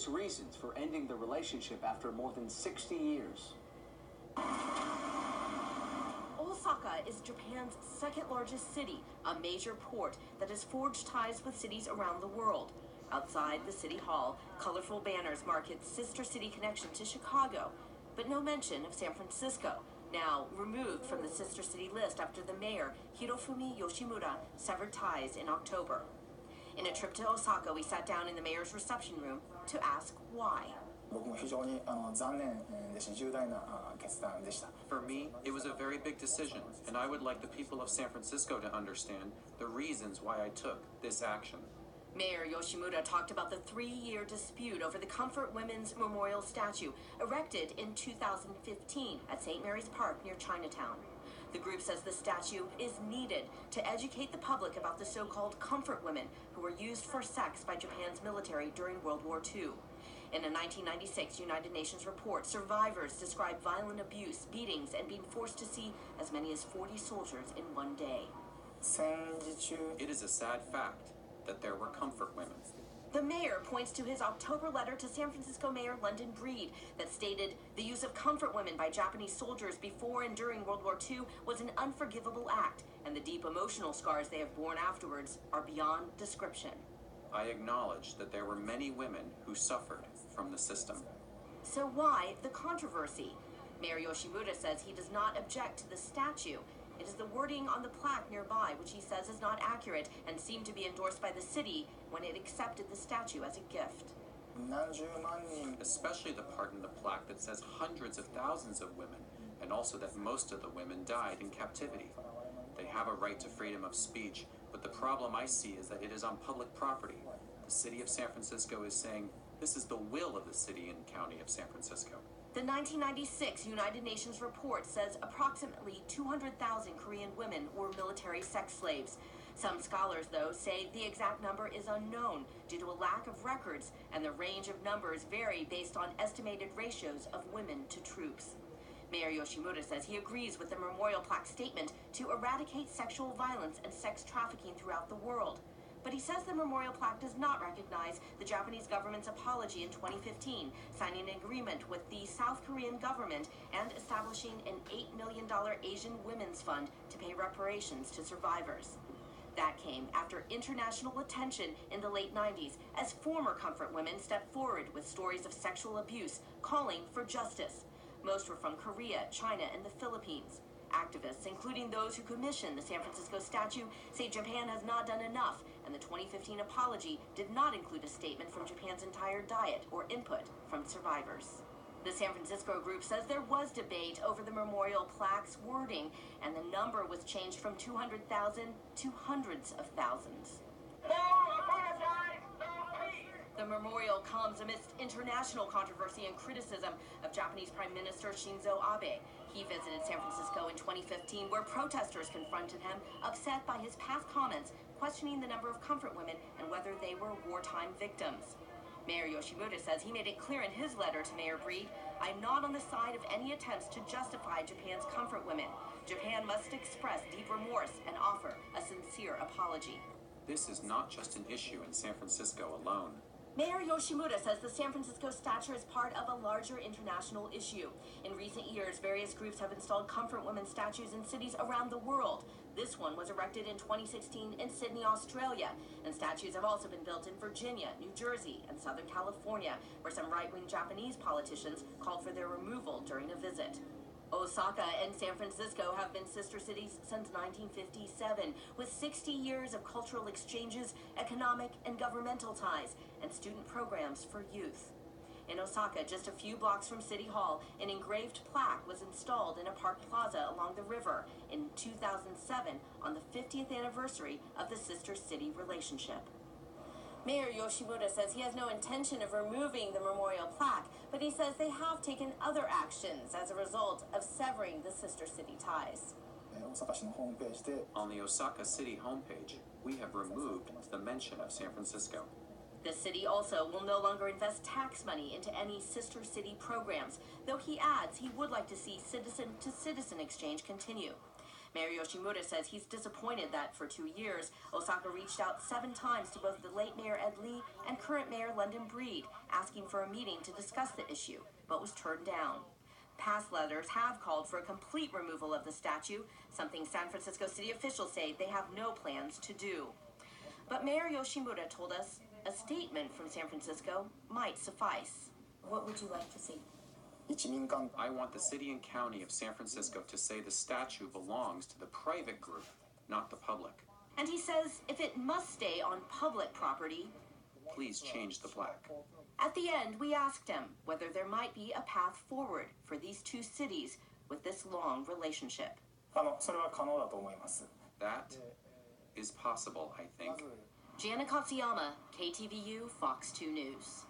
its reasons for ending the relationship after more than 60 years. Osaka is Japan's second largest city, a major port that has forged ties with cities around the world. Outside the city hall, colorful banners mark its sister city connection to Chicago, but no mention of San Francisco, now removed from the sister city list after the mayor, Hirofumi Yoshimura, severed ties in October. In a trip to Osaka, we sat down in the mayor's reception room to ask why. For me, it was a very big decision, and I would like the people of San Francisco to understand the reasons why I took this action. Mayor Yoshimura talked about the 3-year dispute over the Comfort Women's Memorial statue erected in 2015 at St. Mary's Park near Chinatown. The group says the statue is needed to educate the public about the so-called comfort women who were used for sex by Japan's military during World War II. In a 1996 United Nations report, survivors described violent abuse, beatings, and being forced to see as many as 40 soldiers in one day. It is a sad fact that there were comfort women. The mayor points to his October letter to San Francisco Mayor London Breed that stated the use of comfort women by Japanese soldiers before and during World War II was an unforgivable act, and the deep emotional scars they have borne afterwards are beyond description. I acknowledge that there were many women who suffered from the system. So why the controversy? Mayor Yoshimura says he does not object to the statue. It is the wording on the plaque nearby, which he says is not accurate and seemed to be endorsed by the city when it accepted the statue as a gift. Especially the part in the plaque that says hundreds of thousands of women, and also that most of the women died in captivity. They have a right to freedom of speech, but the problem I see is that it is on public property. The city of San Francisco is saying this is the will of the city and county of San Francisco. The 1996 United Nations report says approximately 200,000 Korean women were military sex slaves. Some scholars, though, say the exact number is unknown due to a lack of records, and the range of numbers vary based on estimated ratios of women to troops. Mayor Yoshimura says he agrees with the memorial plaque statement to eradicate sexual violence and sex trafficking throughout the world. But he says the memorial plaque does not recognize the Japanese government's apology in 2015, signing an agreement with the South Korean government and establishing an $8 million Asian Women's Fund to pay reparations to survivors. That came after international attention in the late 90s as former comfort women stepped forward with stories of sexual abuse, calling for justice. Most were from Korea, China, and the Philippines. Activists, including those who commissioned the San Francisco statue, say Japan has not done enough, and the 2015 apology did not include a statement from Japan's entire diet or input from survivors. The San Francisco group says there was debate over the memorial plaque's wording, and the number was changed from 200,000 to hundreds of thousands. The memorial comes amidst international controversy and criticism of Japanese Prime Minister Shinzo Abe. He visited San Francisco in 2015, where protesters confronted him, upset by his past comments, questioning the number of comfort women and whether they were wartime victims. Mayor Yoshimura says he made it clear in his letter to Mayor Breed, "I'm not on the side of any attempts to justify Japan's comfort women. Japan must express deep remorse and offer a sincere apology." This is not just an issue in San Francisco alone. Mayor Yoshimura says the San Francisco statue is part of a larger international issue. In recent years, various groups have installed comfort women statues in cities around the world. This one was erected in 2016 in Sydney, Australia, and statues have also been built in Virginia, New Jersey, and Southern California, where some right-wing Japanese politicians called for their removal during a visit. Osaka and San Francisco have been sister cities since 1957, with 60 years of cultural exchanges, economic and governmental ties, and student programs for youth. In Osaka, just a few blocks from City Hall, an engraved plaque was installed in a park plaza along the river in 2007 on the 50th anniversary of the sister city relationship. Mayor Yoshimura says he has no intention of removing the memorial plaque, but he says they have taken other actions as a result of severing the sister city ties. On the Osaka City homepage, we have removed the mention of San Francisco. The city also will no longer invest tax money into any sister city programs, though he adds he would like to see citizen-to-citizen exchange continue. Mayor Yoshimura says he's disappointed that for 2 years, Osaka reached out 7 times to both the late Mayor Ed Lee and current Mayor London Breed, asking for a meeting to discuss the issue, but was turned down. Past letters have called for a complete removal of the statue, something San Francisco city officials say they have no plans to do. But Mayor Yoshimura told us a statement from San Francisco might suffice. What would you like to see? I want the city and county of San Francisco to say the statue belongs to the private group, not the public. And he says if it must stay on public property, please change the plaque. At the end, we asked him whether there might be a path forward for these two cities with this long relationship. That is possible, I think. Gianna Katsuyama, KTVU, Fox 2 News.